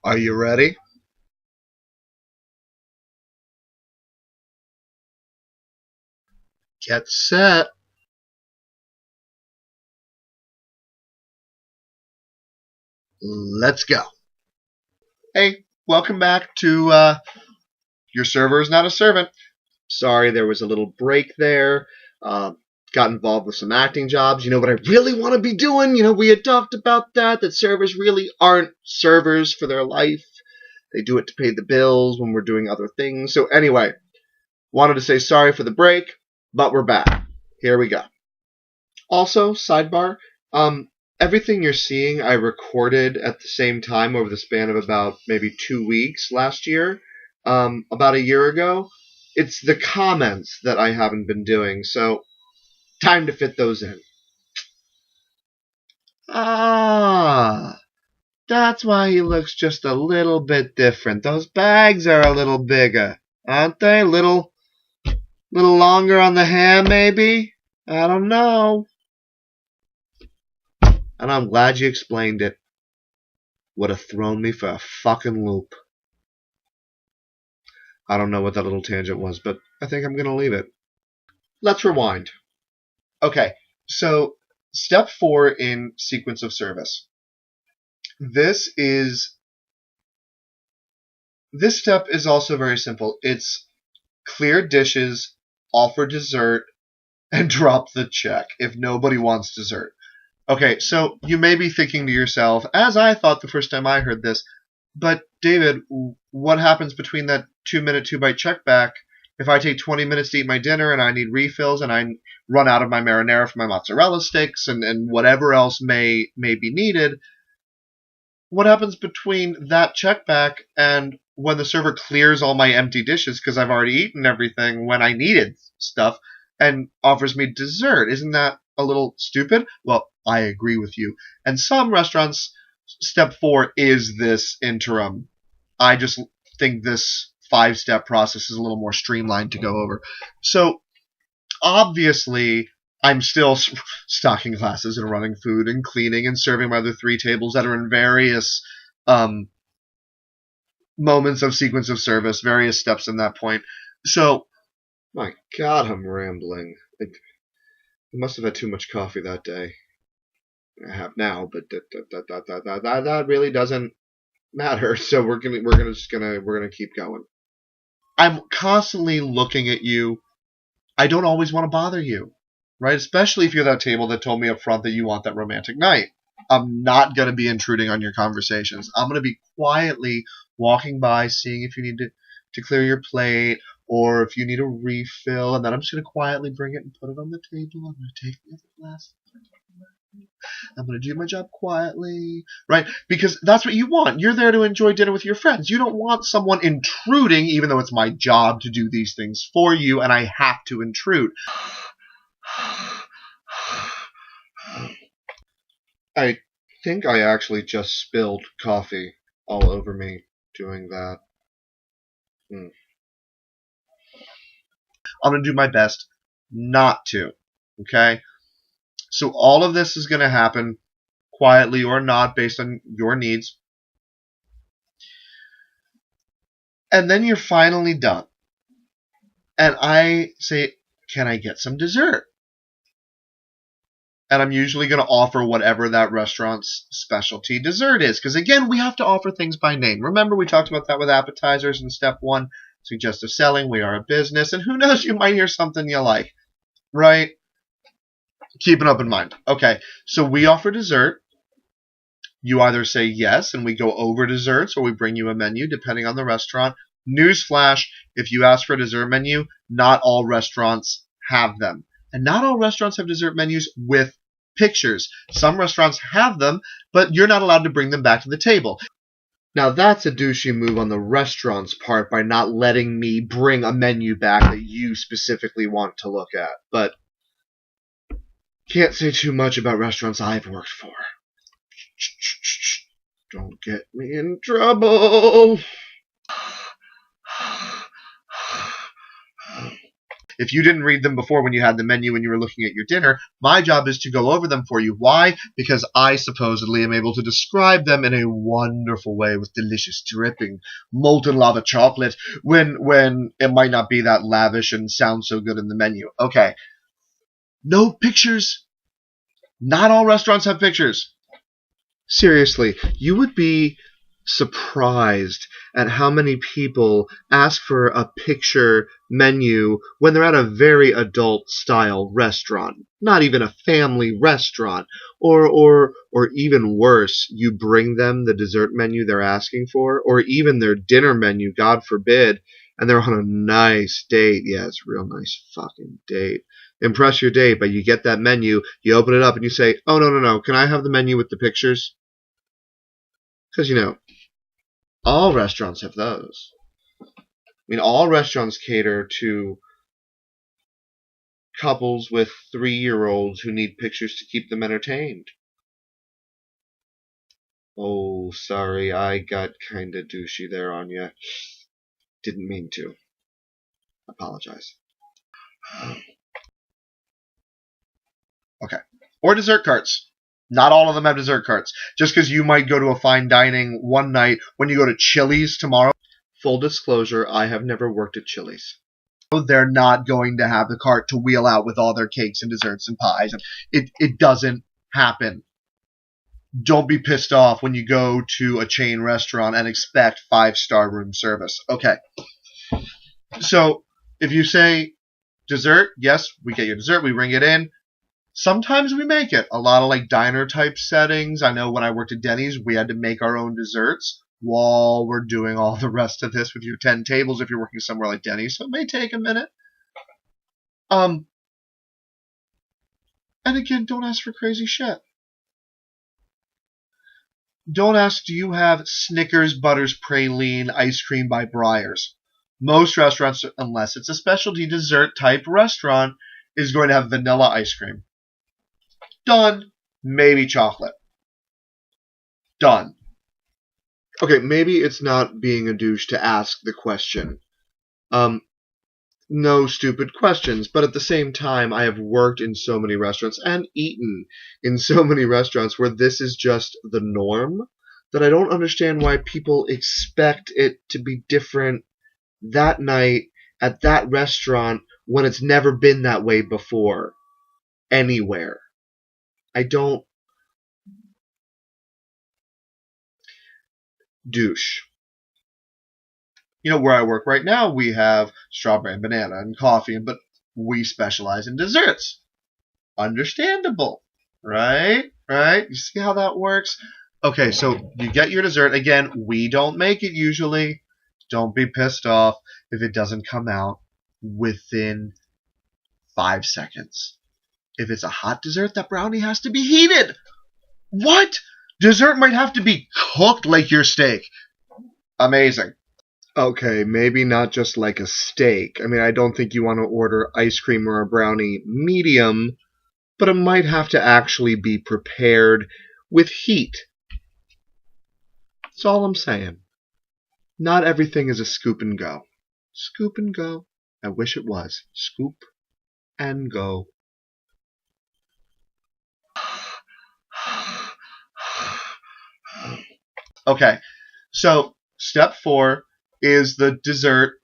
Are you ready? Get set. Let's go. Hey, welcome back to Your Server is Not a Servant. Sorry, there was a little break there. Got involved with some acting jobs. You know what I really want to be doing? We had talked about that servers really aren't servers for their life. They do it to pay the bills when we're doing other things. So anyway, wanted to say sorry for the break, but we're back. Here we go. Also, sidebar, everything you're seeing I recorded at the same time over the span of about maybe 2 weeks last year, about a year ago. It's the comments that I haven't been doing, so time to fit those in. Ah, that's why he looks just a little bit different. Those bags are a little bigger, aren't they? Little longer on the hair, maybe? I don't know. And I'm glad you explained it. Would have thrown me for a fucking loop. I don't know what that little tangent was, but I think I'm going to leave it. Let's rewind. Okay, so step 4 in sequence of service. This step is also very simple. It's clear dishes, offer dessert, and drop the check if nobody wants dessert. Okay, so you may be thinking to yourself, as I thought the first time I heard this, but David, what happens between that 2-minute 2-bite check back if I take 20 minutes to eat my dinner and I need refills and I run out of my marinara for my mozzarella sticks and whatever else may be needed? What happens between that check back and when the server clears all my empty dishes because I've already eaten everything when I needed stuff and offers me dessert? Isn't that a little stupid? Well, I agree with you. And some restaurants, step 4 is this interim. I just think this 5-step process is a little more streamlined to go over. So, obviously, I'm still stocking classes and running food and cleaning and serving my other 3 tables that are in various moments of sequence of service, various steps in that point. So, my God, I'm rambling. I must have had too much coffee that day. I have now, but that really doesn't matter. So we're gonna keep going. I'm constantly looking at you. I don't always want to bother you, right? Especially if you're that table that told me up front that you want that romantic night. I'm not gonna be intruding on your conversations. I'm gonna be quietly walking by, seeing if you need to clear your plate or if you need a refill, and then I'm just gonna quietly bring it and put it on the table. I'm gonna take the other glass. I'm going to do my job quietly, right? Because that's what you want. You're there to enjoy dinner with your friends. You don't want someone intruding, even though it's my job to do these things for you, and I have to intrude. I think I actually just spilled coffee all over me doing that. I'm going to do my best not to, okay? So all of this is going to happen quietly or not based on your needs. And then you're finally done. And I say, can I get some dessert? And I'm usually going to offer whatever that restaurant's specialty dessert is. Because again, we have to offer things by name. Remember, we talked about that with appetizers in step 1. Suggestive selling, we are a business. And who knows, you might hear something you like. Right? Keep an open mind. Okay, so we offer dessert. You either say yes and we go over desserts, or we bring you a menu depending on the restaurant. Newsflash, if you ask for a dessert menu, not all restaurants have them. And not all restaurants have dessert menus with pictures. Some restaurants have them, but you're not allowed to bring them back to the table. Now that's a douchey move on the restaurant's part by not letting me bring a menu back that you specifically want to look at. But can't say too much about restaurants I've worked for. Don't get me in trouble. If you didn't read them before when you had the menu and you were looking at your dinner, my job is to go over them for you. Why? Because I supposedly am able to describe them in a wonderful way with delicious dripping molten lava chocolate when it might not be that lavish and sound so good in the menu. Okay. No pictures. Not all restaurants have pictures. Seriously, you would be surprised at how many people ask for a picture menu when they're at a very adult style restaurant, not even a family restaurant, or even worse, you bring them the dessert menu they're asking for, or even their dinner menu, God forbid, and they're on a nice date. Yeah, it's a real nice fucking date. Impress your date, but you get that menu, you open it up and you say, "Oh, no, can I have the menu with the pictures?" Because, all restaurants have those. I mean, all restaurants cater to couples with 3-year-olds who need pictures to keep them entertained. Oh, sorry, I got kinda douchey there on you. Didn't mean to. Apologize. Okay. Or dessert carts. Not all of them have dessert carts. Just because you might go to a fine dining one night, when you go to Chili's tomorrow. Full disclosure, I have never worked at Chili's. They're not going to have the cart to wheel out with all their cakes and desserts and pies. It doesn't happen. Don't be pissed off when you go to a chain restaurant and expect 5-star room service. Okay. So if you say dessert, yes, we get your dessert, we bring it in. Sometimes we make it. A lot of like diner type settings. I know when I worked at Denny's, we had to make our own desserts while we're doing all the rest of this with your 10 tables if you're working somewhere like Denny's. So it may take a minute. And again, don't ask for crazy shit. Don't ask, do you have Snickers, Butters, Praline, ice cream by Breyers? Most restaurants, unless it's a specialty dessert type restaurant, is going to have vanilla ice cream. Done. Maybe chocolate. Done. Okay, maybe it's not being a douche to ask the question. No stupid questions, but at the same time, I have worked in so many restaurants and eaten in so many restaurants where this is just the norm that I don't understand why people expect it to be different that night at that restaurant when it's never been that way before anywhere. I don't. Douche. Where I work right now, we have strawberry and banana and coffee, but we specialize in desserts. Understandable, right? Right? You see how that works? Okay, so you get your dessert. Again, we don't make it usually. Don't be pissed off if it doesn't come out within 5 seconds. If it's a hot dessert, that brownie has to be heated. What? Dessert might have to be cooked like your steak. Amazing. Okay, maybe not just like a steak. I mean, I don't think you want to order ice cream or a brownie medium, but it might have to actually be prepared with heat. That's all I'm saying. Not everything is a scoop and go. Scoop and go. I wish it was. Scoop and go. Okay, so step 4 is the dessert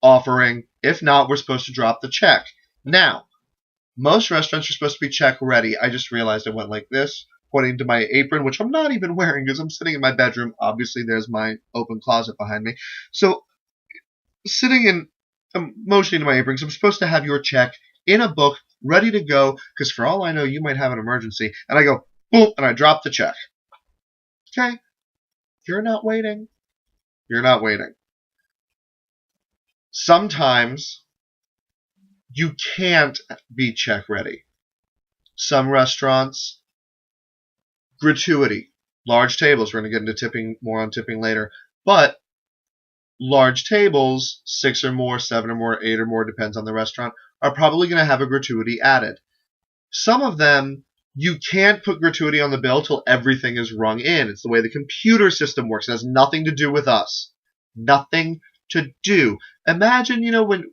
offering. If not, we're supposed to drop the check. Now, most restaurants are supposed to be check ready. I just realized I went like this, pointing to my apron, which I'm not even wearing because I'm sitting in my bedroom. Obviously, there's my open closet behind me. So, I'm motioning to my apron because I'm supposed to have your check in a book, ready to go, because for all I know, you might have an emergency. And I go, boom, and I drop the check. Okay? You're not waiting. You're not waiting. Sometimes you can't be check ready. Some restaurants, gratuity, large tables. We're going to get into tipping, more on tipping later. But large tables, 6 or more, 7 or more, 8 or more, depends on the restaurant, are probably going to have a gratuity added. Some of them, you can't put gratuity on the bill till everything is rung in. It's the way the computer system works. It has nothing to do with us. Nothing to do. Imagine,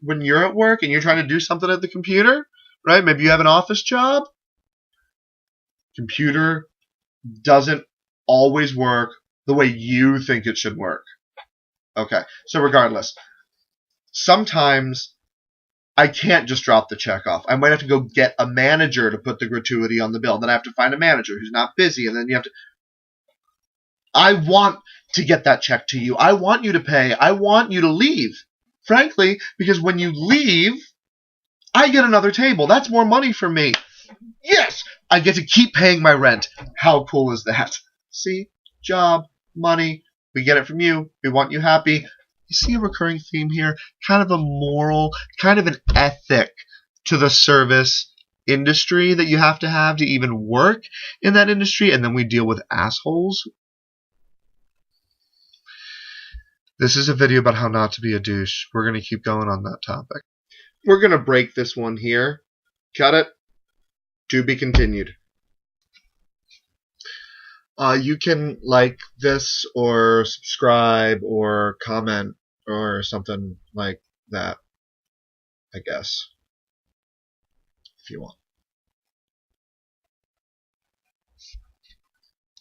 when you're at work and you're trying to do something at the computer, right? Maybe you have an office job. Computer doesn't always work the way you think it should work. Okay, so regardless, sometimes I can't just drop the check off. I might have to go get a manager to put the gratuity on the bill. Then I have to find a manager who's not busy, and then you have to. I want to get that check to you. I want you to pay. I want you to leave. Frankly, because when you leave, I get another table. That's more money for me. Yes! I get to keep paying my rent. How cool is that? See? Job, money. We get it from you. We want you happy. You see a recurring theme here? Kind of a moral, kind of an ethic to the service industry that you have to even work in that industry, and then we deal with assholes. This is a video about how not to be a douche. We're going to keep going on that topic. We're going to break this one here. Cut it. To be continued. You can like this or subscribe or comment or something like that, I guess, if you want.